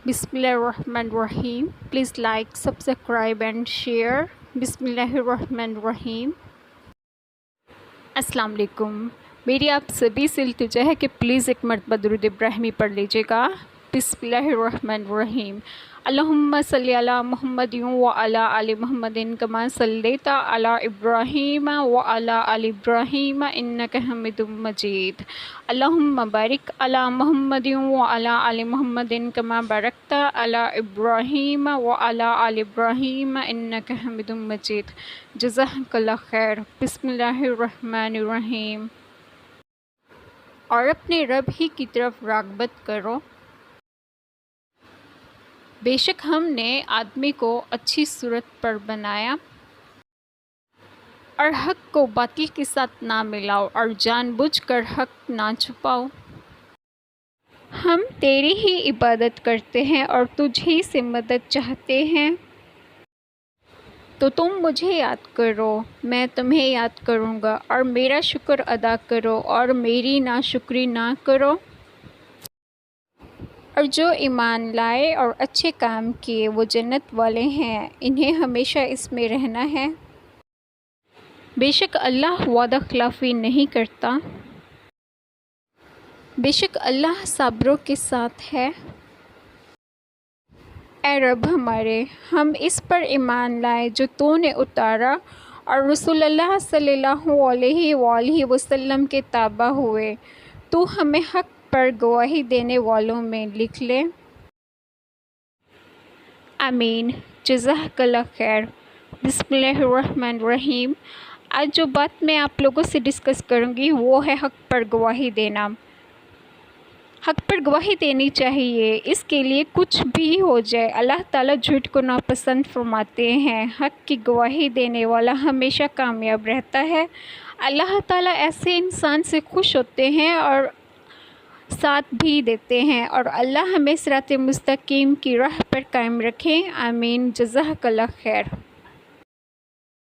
بسم اللہ الرحمن الرحیم. Please like subscribe and share. بسم اللہ الرحمن الرحیم. السلام علیکم. میری آپ سبھی سے التجا ہے کہ پلیز ایک مرتبہ درود ابراہیمی پڑھ لیجیے گا. بسم اللہ الرحمن الرحیم. اللہم صلی علی محمد وعلی آل محمد کما صلیت علی ابراہیم وعلی آل ابراہیم انک حمید مجید. اللہم بارک علی محمد وعلی آل محمد کما بارکت علی ابراہیم وعلی آل ابراہیم انک حمید مجید. جزاک اللہ خیر. بسم اللہ الرحمن الرحیم. اور اپنے رب ہی کی طرف راغبت کرو. بے شک ہم نے آدمی کو اچھی صورت پر بنایا، اور حق کو باطل کے ساتھ نہ ملاؤ اور جان بوجھ کر حق نہ چھپاؤ. ہم تیری ہی عبادت کرتے ہیں اور تجھ ہی سے مدد چاہتے ہیں، تو تم مجھے یاد کرو، میں تمہیں یاد کروں گا، اور میرا شکر ادا کرو اور میری ناشکری نہ کرو. اور جو ایمان لائے اور اچھے کام کیے وہ جنت والے ہیں، انہیں ہمیشہ اس میں رہنا ہے. بے شک اللہ وعدہ خلافی نہیں کرتا. بے شک اللہ صابروں کے ساتھ ہے. اے رب ہمارے، ہم اس پر ایمان لائے جو تو نے اتارا، اور رسول اللہ صلی اللہ علیہ وآلہ وسلم کے تابع ہوئے. تو ہمیں حق پر گواہی دینے والوں میں لکھ لے. آمین. جزاک اللہ خیر. بسم اللہ الرحمن الرحیم. آج جو بات میں آپ لوگوں سے ڈسکس کروں گی وہ ہے حق پر گواہی دینا. حق پر گواہی دینی چاہیے، اس کے لیے کچھ بھی ہو جائے. اللہ تعالیٰ جھوٹ کو ناپسند فرماتے ہیں. حق کی گواہی دینے والا ہمیشہ کامیاب رہتا ہے. اللہ تعالیٰ ایسے انسان سے خوش ہوتے ہیں اور ساتھ بھی دیتے ہیں، اور اللہ ہمیں صراط مستقیم کی راہ پر قائم رکھے. آمین. جزاک اللہ خیر.